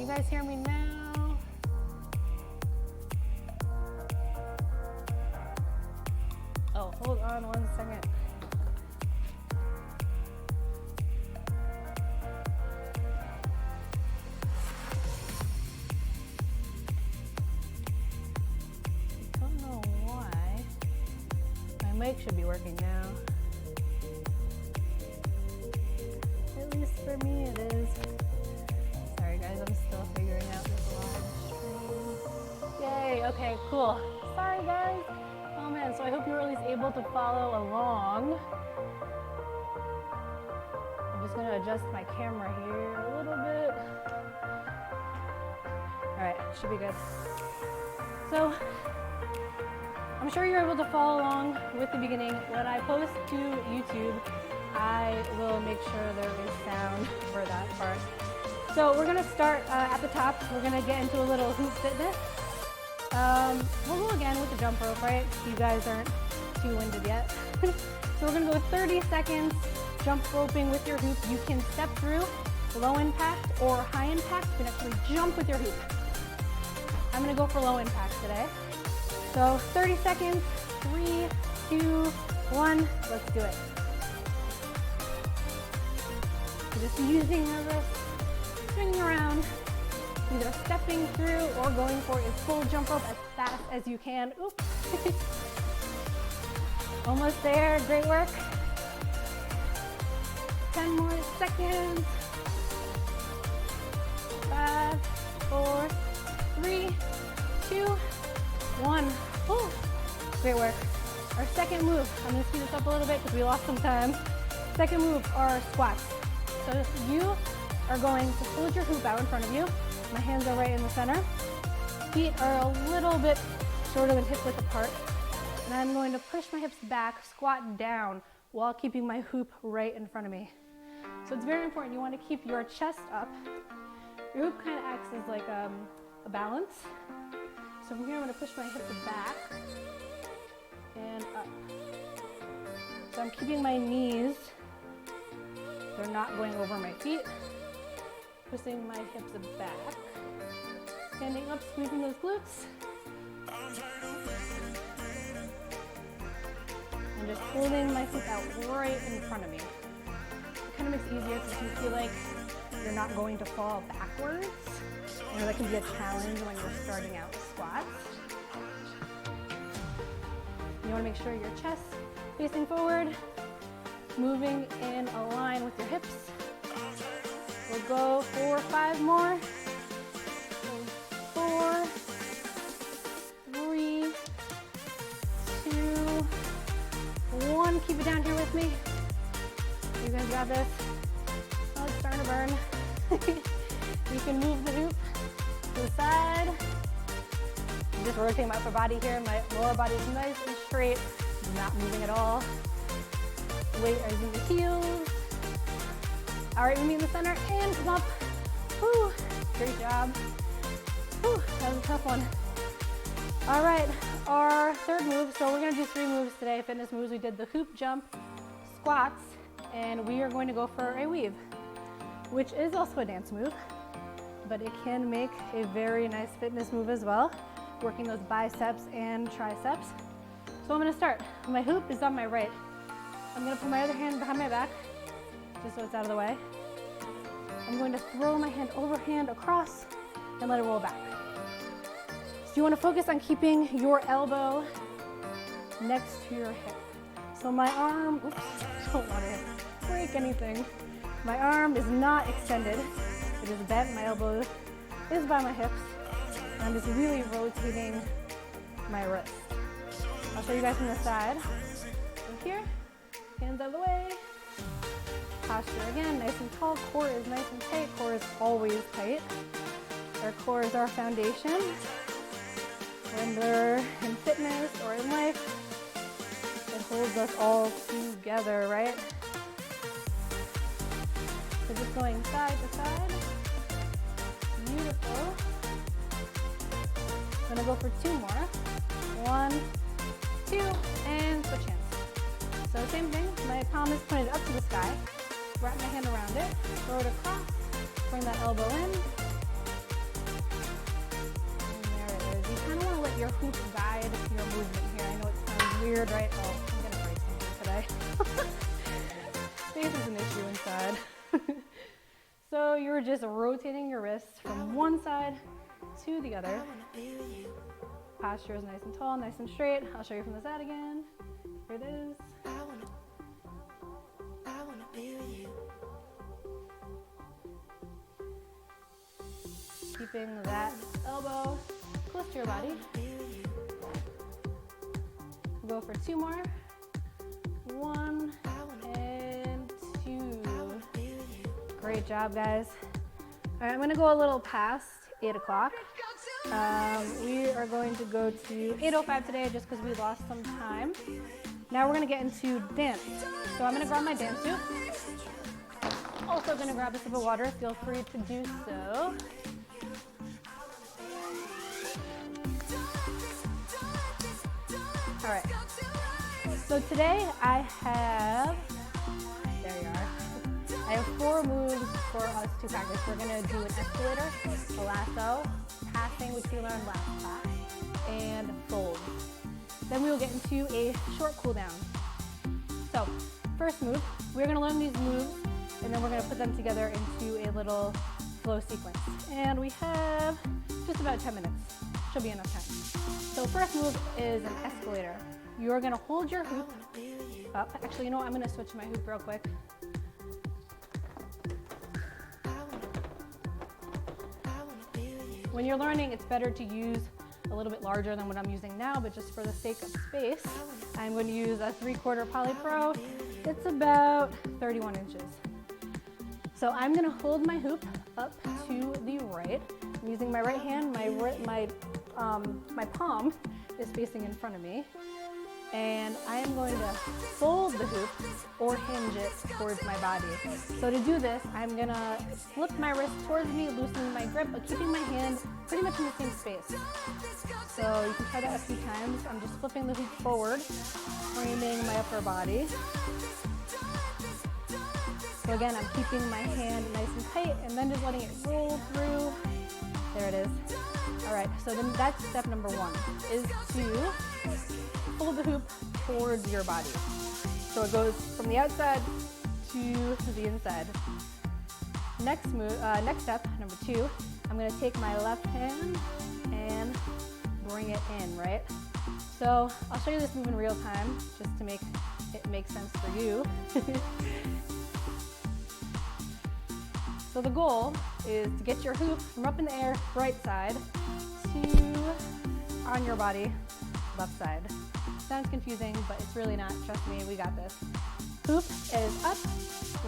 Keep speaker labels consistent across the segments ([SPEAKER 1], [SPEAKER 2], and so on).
[SPEAKER 1] you guys hear me now? Oh, hold on 1 second. I don't know why. My mic should be working now. At least for me it is. Sorry guys, I'm still figuring out this live stream. Yay, okay, cool. Sorry guys. Oh man, so I hope you were at least able to follow along. I'm just gonna adjust my camera here a little bit. All right, should be good. So, I'm sure you're able to follow along with the beginning. When I post to YouTube, I will make sure there is sound for that part. So we're gonna start at the top. We're gonna get into a little hoop fitness. We'll go again with the jump rope, right? You guys aren't too winded yet. So we're gonna go 30 seconds jump roping with your hoop. You can step through low impact or high impact. You can actually jump with your hoop. I'm gonna go for low impact today. So 30 seconds, 3, 2, 1, let's do it. So just using your wrist, swinging around, either stepping through or going for a full jump rope as fast as you can. Oops. Almost there, great work. 10 more seconds. 5, 4, 3, 2, 1. Ooh, great work. Our second move, I'm gonna speed this up a little bit because we lost some time. Second move are squats. So you are going to hold your hoop out in front of you. My hands are right in the center. Feet are a little bit shorter than hip width apart. And I'm going to push my hips back, squat down while keeping my hoop right in front of me. So it's very important. You want to keep your chest up. Your hoop kind of acts as like a balance. So from here, I'm going to push my hips back and up. So I'm keeping my knees. They're not going over my feet. Pushing my hips back. Standing up, squeezing those glutes. And just holding my hoop out right in front of me. It kind of makes it easier because you feel like you're not going to fall backwards. You know, that can be a challenge when you're starting out squats. You want to make sure your chest facing forward, moving in a line with your hips. We'll go for 5 more. 4, 3, 2, 1. Keep it down here with me. You guys got this. Oh, it's starting to burn. You can move the hoop to the side. I'm just rotating my upper body here. My lower body is nice and straight. Not moving at all. Weight is in the heels. All right, we meet in the center and come up. Whew, great job. Whew, that was a tough one. All right, our third move. So we're gonna do 3 moves today, fitness moves. We did the hoop jump, squats, and we are going to go for a weave, which is also a dance move, but it can make a very nice fitness move as well, working those biceps and triceps. So I'm gonna start. My hoop is on my right. I'm gonna put my other hand behind my back, just so it's out of the way. I'm going to throw my hand overhand across and let it roll back. So you wanna focus on keeping your elbow next to your hip. So my arm, oops, don't wanna break anything. My arm is not extended. It is bent, my elbow is by my hips. And I'm just really rotating my wrist. I'll show you guys from the side. So here, hands out of the way. Posture again, nice and tall. Core is nice and tight. Core is always tight. Our core is our foundation. Whether in fitness or in life, it holds us all together, right? So just going side to side. Beautiful. I'm gonna go for 2 more. 1, 2, and switch hands. So same thing, my palm is pointed up to the sky. Wrap my hand around it, throw it across, bring that elbow in, kind of want to let your hoop guide your movement here. I know it sounds weird, right? Oh, I'm going to break something today. Space is an issue inside. So you're just rotating your wrists from one side to the other. Posture is nice and tall, nice and straight. I'll show you from the side again. Here it is. Keeping that elbow close to your body. We'll go for 2 more. 1 and 2. Great job, guys. All right, I'm gonna go a little past 8 o'clock. We are going to go to 8:05 today just because we lost some time. Now we're gonna get into dance. So I'm gonna grab my dance suit. Also gonna grab a sip of water, feel free to do so. All right, so today I have, there you are. I have 4 moves for us to practice. We're gonna do an escalator, a lasso, passing, which we learned last class, and fold. Then we will get into a short cool down. So, first move, we're gonna learn these moves, and then we're gonna put them together into a little flow sequence. And we have just about 10 minutes. Should be enough time. So first move is an escalator. You're gonna hold your hoop up. Actually, you know what? I'm gonna switch my hoop real quick. When you're learning, it's better to use a little bit larger than what I'm using now, but just for the sake of space, I'm going to use a 3/4 Poly Pro. It's about 31 inches. So I'm going to hold my hoop up to the right. I'm using my right hand. My palm is facing in front of me. And I am going to fold the hoop or hinge it towards my body. So to do this, I'm gonna flip my wrist towards me, loosening my grip, but keeping my hand pretty much in the same space. So you can try that a few times. I'm just flipping the hoop forward, framing my upper body. So again, I'm keeping my hand nice and tight and then just letting it roll through. There it is. All right, so then that's step number 1, is to fold the hoop towards your body. So it goes from the outside to the inside. Next step, number 2, I'm gonna take my left hand and bring it in, right? So I'll show you this move in real time just to make it make sense for you. So the goal is to get your hoop from up in the air, right side, to on your body, left side. Sounds confusing, but it's really not. Trust me, we got this. Hoop is up,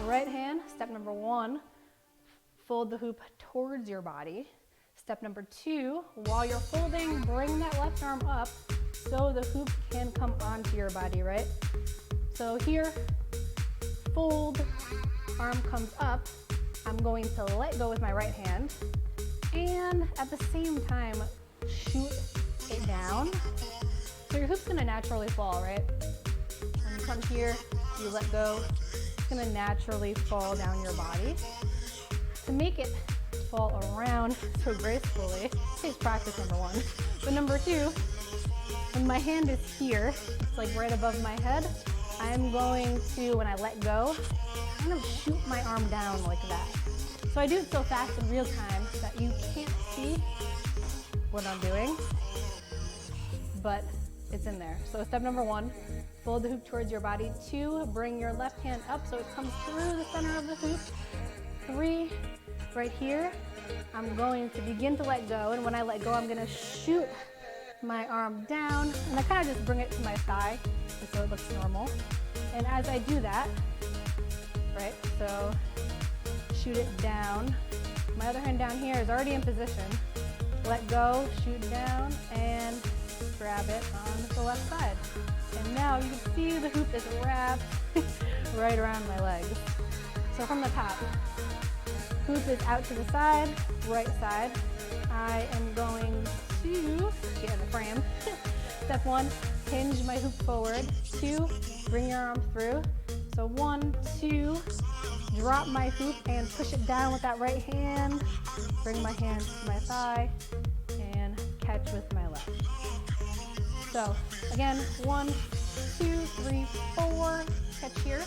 [SPEAKER 1] right hand. Step number 1, fold the hoop towards your body. Step number 2, while you're folding, bring that left arm up so the hoop can come onto your body, right? So here, fold, arm comes up. I'm going to let go with my right hand, and at the same time, shoot it down. So your hoop's gonna naturally fall, right? When you come here, you let go, it's gonna naturally fall down your body. To make it fall around so gracefully, takes practice, number 1. But number 2, when my hand is here, it's like right above my head, I'm going to, when I let go, kind of shoot my arm down like that. So I do it so fast in real time that you can't see what I'm doing, but it's in there. So step number 1, fold the hoop towards your body. 2, bring your left hand up so it comes through the center of the hoop. 3, right here, I'm going to begin to let go, and when I let go, I'm gonna shoot my arm down, and I kind of just bring it to my thigh so it looks normal. And as I do that, right, so shoot it down. My other hand down here is already in position. Let go, shoot down, and grab it on the left side. And now you can see the hoop is wrapped right around my legs. So from the top, hoop is out to the side, right side. I am going to get in the frame. Step 1, hinge my hoop forward. 2, bring your arm through. So 1, 2, drop my hoop and push it down with that right hand. Bring my hand to my thigh and catch with my left. So again, 1, 2, 3, 4, catch here.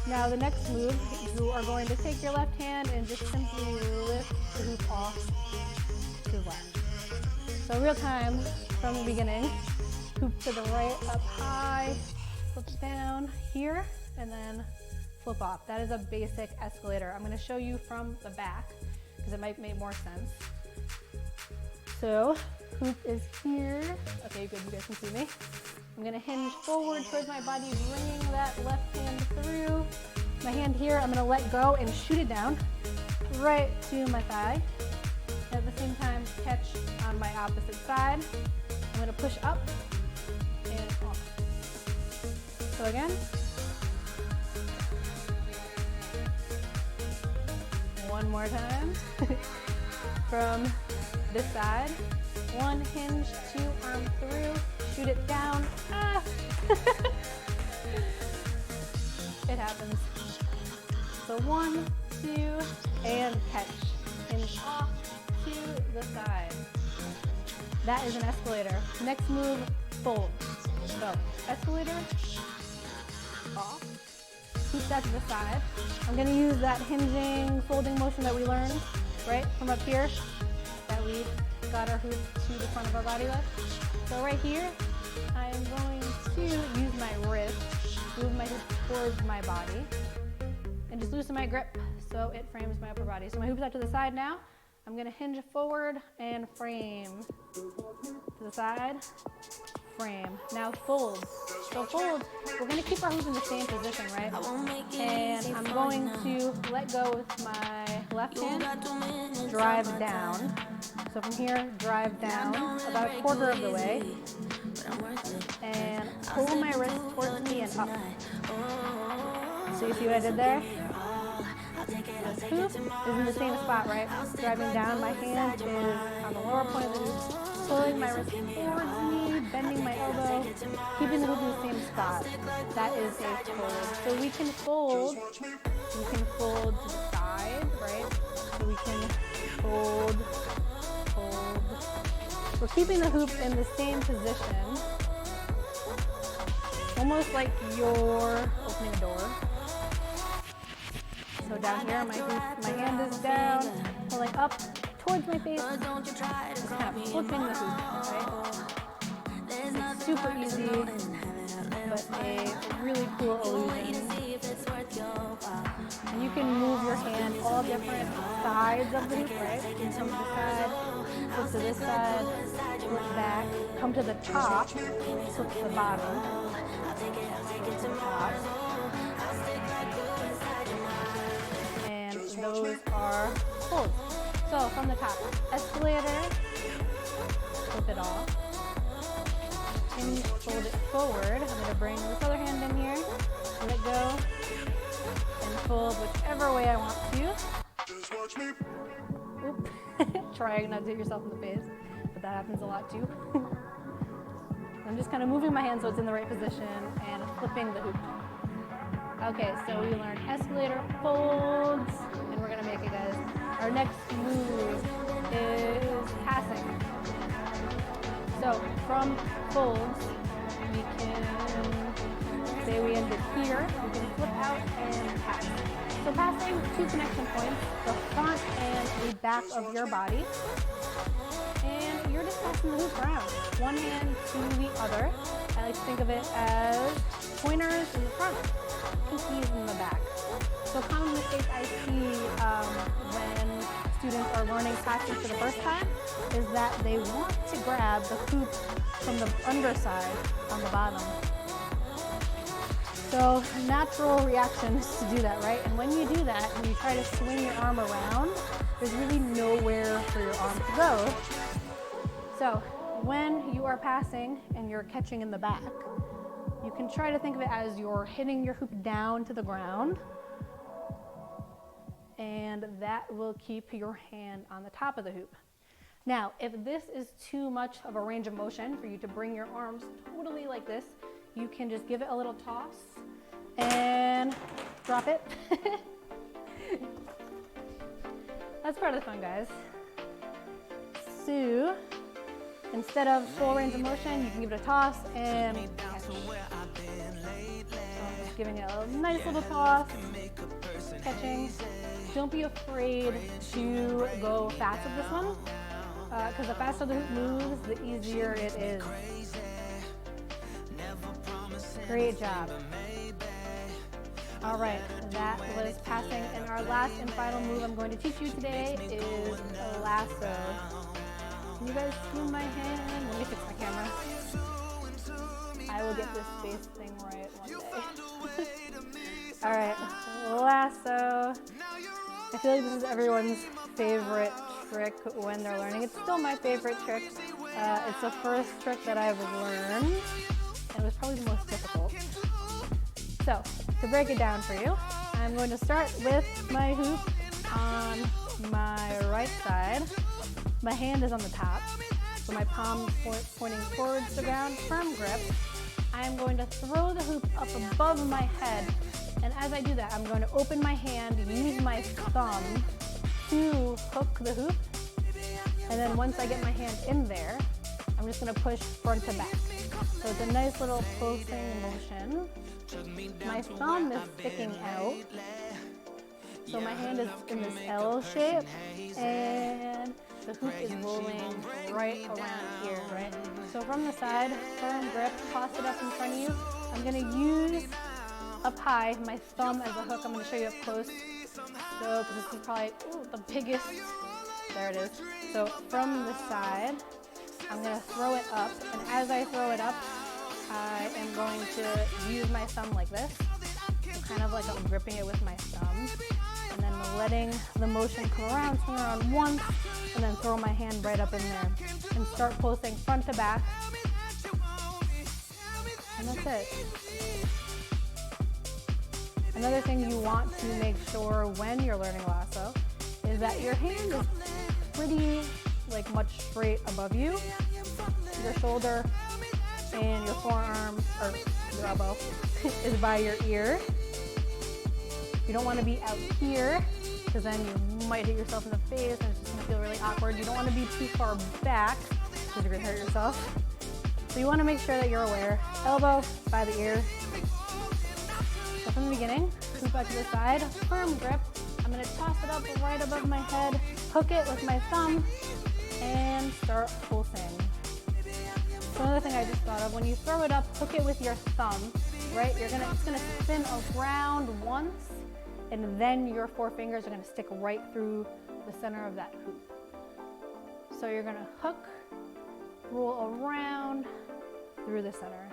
[SPEAKER 1] Now the next move, you are going to take your left hand and just simply lift the hoop off to the left. So real time from the beginning, hoop to the right, up high, flip down here, and then flip off. That is a basic escalator. I'm gonna show you from the back because it might make more sense. So hoop is here. Okay, good, you guys can see me. I'm gonna hinge forward towards my body, bringing that left hand through. My hand here, I'm gonna let go and shoot it down right to my thigh. At the same time, catch on my opposite side. I'm gonna push up and off. So again, one more time. From this side, 1 hinge, 2 arm through, shoot it down. Ah! It happens. So 1, 2, and catch. Hinge off to the side. That is an escalator. Next move, fold. So escalator, off, hoop that to the side. I'm gonna use that hinging, folding motion that we learned, right, from up here, that we got our hoop to the front of our body with. So right here, I am going to use my wrist, move my hoop towards my body, and just loosen my grip so it frames my upper body. So my hoop's out to the side now. I'm gonna hinge forward and frame. To the side, frame. Now fold. So fold, we're gonna keep our hoop in the same position, right? And I'm going to let go with my left hand, drive down. So from here, drive down about 1/4 of the way, and pull my wrist towards me and up. So you see what I did there? This hoop is in the same spot, right? Driving down, my hand is on the lower point of the hoop, pulling my wrist towards me, bending my elbow, keeping the hoop in the same spot. That is a fold. So we can fold to the side, right? So we can fold. We're keeping the hoop in the same position, almost like you're opening a door. So down here, my hand is down, pulling up towards my face, just kind of flipping the hoop, right? It's super easy, but a really cool illusion. And you can move your hand all different sides of the hoop, right? You can come to the side, flip to this side, flip back, come to the top, flip to the bottom, flip to the top. And those are folds. So from the top, escalator, flip it off, and fold it forward. I'm going to bring this other hand in here, let go, and fold whichever way I want to. Oop. Try not to hit yourself in the face, but that happens a lot too. I'm just kind of moving my hand so it's in the right position and flipping the hoop. Okay, so we learned escalator, folds, and we're gonna make it, guys. Our next move is passing. So from folds, we can say we ended here. We can flip out and pass. So passing, 2 connection points, the front and the back of your body. And you're just passing the hoop around. One hand to the other. I like to think of it as pointers in the front, pinkies in the back. So a common mistake I see when students are learning passing for the first time is that they want to grab the hoop from the underside on the bottom. So natural reaction is to do that, right? And when you do that and you try to swing your arm around, there's really nowhere for your arm to go. So when you are passing and you're catching in the back, you can try to think of it as you're hitting your hoop down to the ground, and that will keep your hand on the top of the hoop. Now, if this is too much of a range of motion for you to bring your arms totally like this, you can just give it a little toss and drop it. That's part of the fun, guys. So Instead of full range of motion, you can give it a toss and catch. So just giving it a nice little toss, catching. Don't be afraid to go fast with this one, because the faster the hoop moves, the easier it is. Great job. All right, that was passing, and our last and final move I'm going to teach you today is a lasso. Can you guys see my hand? Let me fix my camera. I will get this face thing right one day. All right, lasso. I feel like this is everyone's favorite trick when they're learning. It's still my favorite trick. It's the first trick that I've learned, and it was probably the most difficult. So, to break it down for you, I'm going to start with my hoop on my right side. My hand is on the top, so my palm pointing towards the ground, firm grip. I'm going to throw the hoop up above my head, and as I do that, I'm going to open my hand, use my thumb to hook the hoop, and then once I get my hand in there, I'm just going to push front to back. So it's a nice little pulsing motion. My thumb is sticking out, so my hand is in this L shape, and the hoop is rolling right around here, right? So from the side, firm grip, toss it up in front of you. I'm gonna use up high my thumb as a hook. I'm gonna show you up close. So this is probably the biggest, there it is. So from the side, I'm gonna throw it up, and as I throw it up, I am going to use my thumb like this, so kind of like I'm gripping it with my thumb, and then letting the motion come around, swing around once, and then throw my hand right up in there, and start pulsing front to back, and that's it. Another thing you want to make sure when you're learning lasso is that your hand is pretty much straight above you. Your shoulder and your forearm, or your elbow, is by your ear. You don't want to be out here, because then you might hit yourself in the face and it's just going to feel really awkward. You don't want to be too far back, because you're going to hurt yourself. So you want to make sure that you're aware. Elbow by the ear. So from the beginning, hoop out to the side, firm grip. I'm going to toss it up right above my head, hook it with my thumb, and start pulsing. So another thing I just thought of, when you throw it up, hook it with your thumb, right? It's gonna spin around once, and then your four fingers are gonna stick right through the center of that hoop. So you're gonna hook, roll around through the center.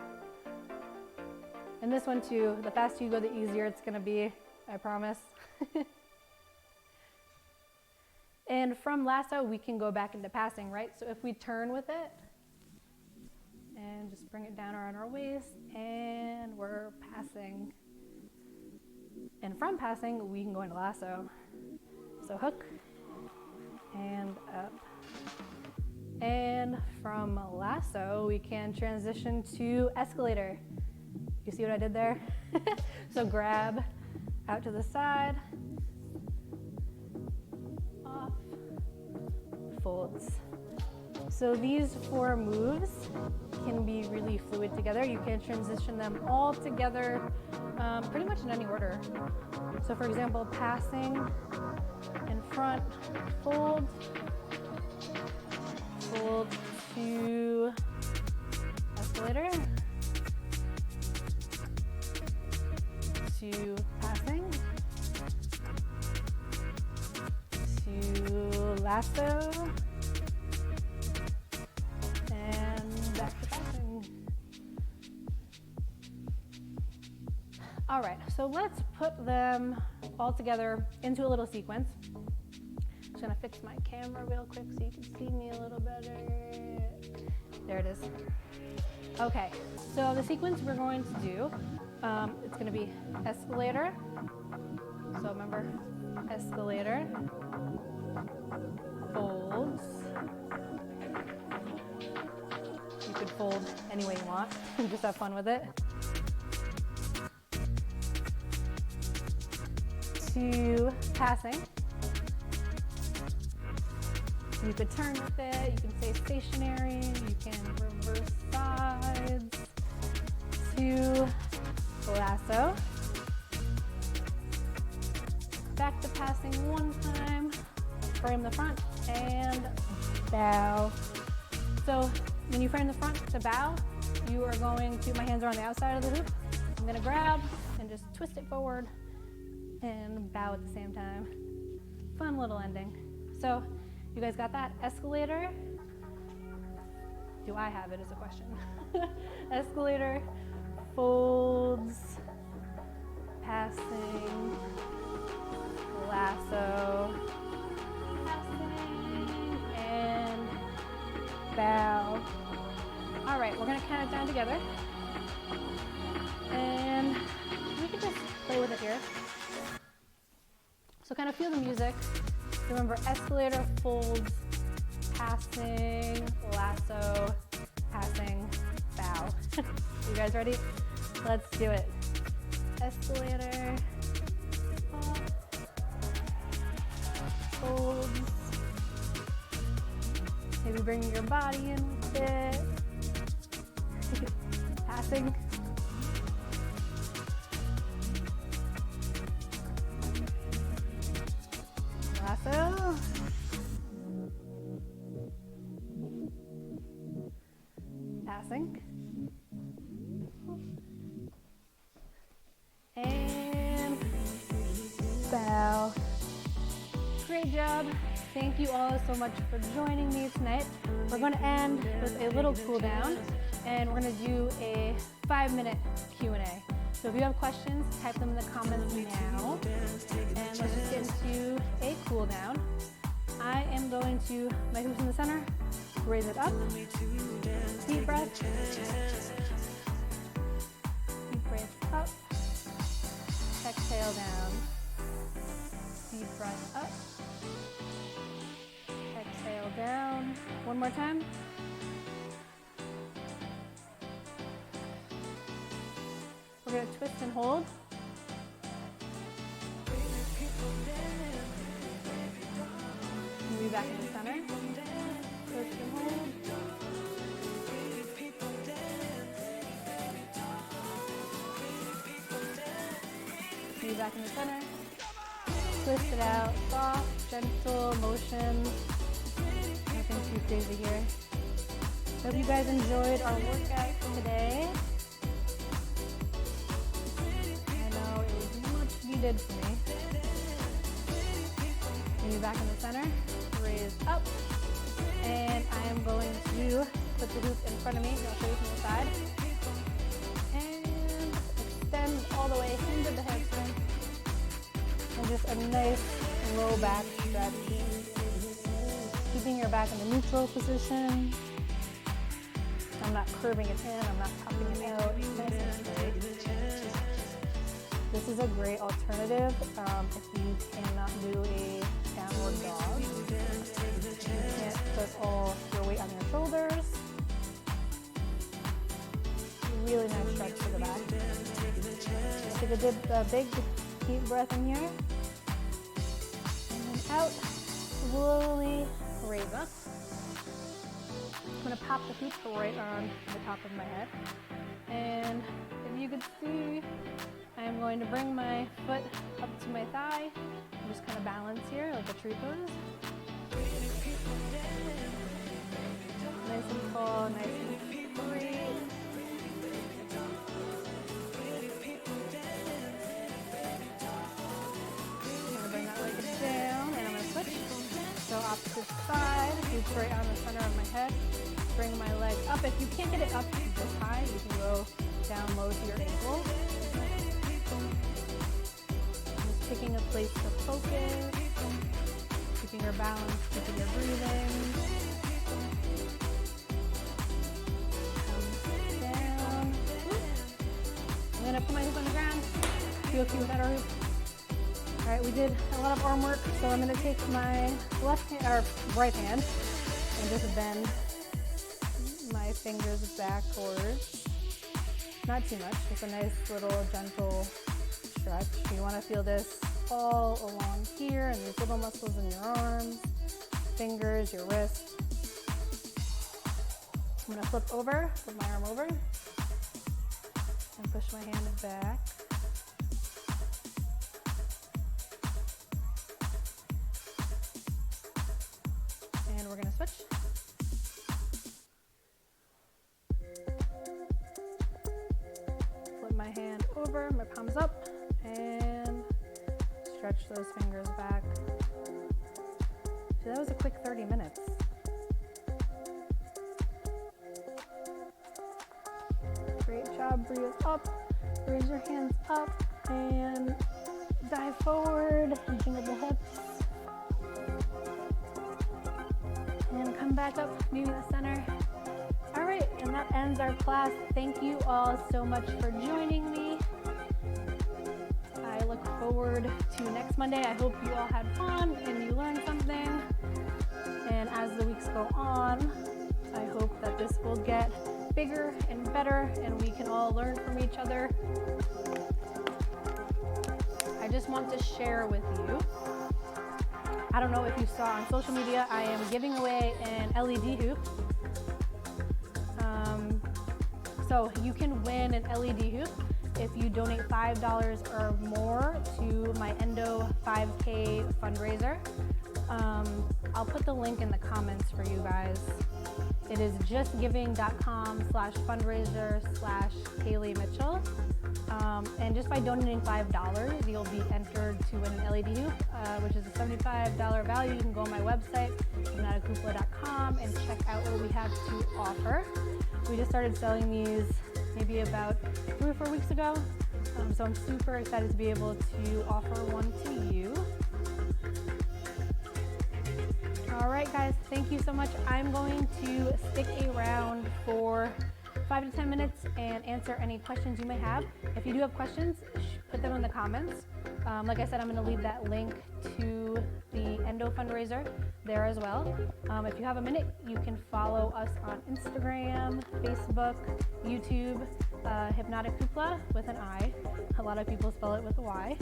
[SPEAKER 1] And this one too, the faster you go, the easier it's gonna be, I promise. And from lasso, we can go back into passing, right? So if we turn with it, and just bring it down around our waist, and we're passing. And from passing, we can go into lasso. So hook, and up. And from lasso, we can transition to escalator. You see what I did there? So grab out to the side, off, folds. So these four moves can be really fluid together. You can transition them all together pretty much in any order. So for example, passing in front, fold, fold to escalator, to passing, to lasso, and back to passing. All right, so let's put them all together into a little sequence. Just gonna fix my camera real quick so you can see me a little better. There it is. Okay, so the sequence we're going to do, it's gonna be escalator. So remember, escalator, folds. You could fold any way you want, just have fun with it. To passing, So you could turn with it, you can stay stationary, you can reverse sides to lasso. Back to passing one time, frame the front and bow. So when you frame the front to bow, you are going to, my hands are on the outside of the hoop. I'm gonna grab and just twist it forward and bow at the same time. Fun little ending. So you guys got that? Escalator. Do I have it is a question. Escalator, folds, passing, lasso, passing, and bow. All right, we're gonna count it down together. And we can just play with it here. So kind of feel the music. Remember, escalator, folds, passing, lasso, passing, bow. You guys ready? Let's do it. Escalator, up, folds. Maybe bring your body in with it. Passing. Lasso. Passing. And bow. Great job. Thank you all so much for joining me tonight. We're going to end with a little cool down, and we're going to do a 5-minute Q&A. So if you have questions, type them in the comments now. And let's just get into a cool down. I am going to, my hoop's in the center, raise it up. Deep breath. Deep breath up. Exhale down. Deep breath up. Exhale down. One more time. We're going to twist and hold. Move back in the center. Twist and hold. Move back in the center. Twist it out. Soft, gentle motions. Nothing too crazy here. Hope you guys enjoyed our workout today. Needed for me. Move back in the center, raise up, and I am going to put the hoop in front of me. I'll show you from the side, and extend all the way into the hamstring, and just a nice low back stretch, keeping your back in the neutral position. I'm not curving it in, I'm not popping it out. Nice and straight. This is a great alternative if you cannot do a downward dog. You can't put all your weight on your shoulders. Really nice stretch to the back. Take a big deep breath in here. And then out. Slowly raise up. I'm going to pop the hoop right on the top of my head. And if you could see, I'm going to bring my foot up to my thigh and just kind of balance here like a tree pose. Nice and tall, nice and free. I'm going to bring that leg down and I'm going to switch. So opposite side, hoop right on the center of my head. Bring my leg up. If you can't get it up this high, you can go down low to your ankle. Just picking a place to focus, keeping your balance, keeping your breathing. Come down. I'm gonna put my hoop on the ground. Feel cute without our hoop. All right, we did a lot of arm work, so I'm gonna take my left hand or right hand and just bend my fingers backwards. Not too much, just a nice little gentle stretch. You want to feel this all along here and these little muscles in your arms. fingers, your wrist. I'm gonna flip over, flip my arm over, and push my hand back. And we're gonna switch. Flip my hand over, my palms up, and stretch those fingers back. So that was a quick 30 minutes. Great job, breathe up, raise your hands up, and dive forward, jingle the hips. And come back up, maybe the center. All right, and that ends our class. Thank you all so much for joining me. I look forward to next Monday. I hope you all had fun and you learned something. And as the weeks go on, I hope that this will get bigger and better and we can all learn from each other. I just want to share with you, I don't know if you saw on social media, I am giving away an LED hoop. So you can win an LED hoop if you donate $5 or more to my Endo 5K fundraiser. I'll put the link in the comments for you guys. It is justgiving.com/fundraiser/Kailey Mitchell. And just by donating $5, you'll be entered to win an LED hoop, which is a $75 value. You can go on my website, hipnotichoopla.com, and check out what we have to offer. We just started selling these maybe about 3 or 4 weeks ago. So I'm super excited to be able to offer one to you. All right, guys, thank you so much. I'm going to stick around for 5 to 10 minutes and answer any questions you may have. If you do have questions, put them in the comments. Like I said, I'm going to leave that link to the Endo fundraiser there as well. If you have a minute, you can follow us on Instagram, Facebook, YouTube, Hipnotic Hoopla with an I. A lot of people spell it with a Y.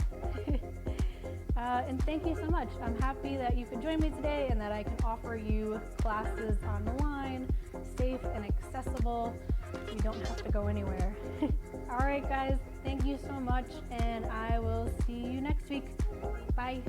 [SPEAKER 1] And thank you so much. I'm happy that you could join me today and that I can offer you classes on the line, safe and accessible. You don't have to go anywhere. All right, guys, thank you so much, and I will see you next week. Bye.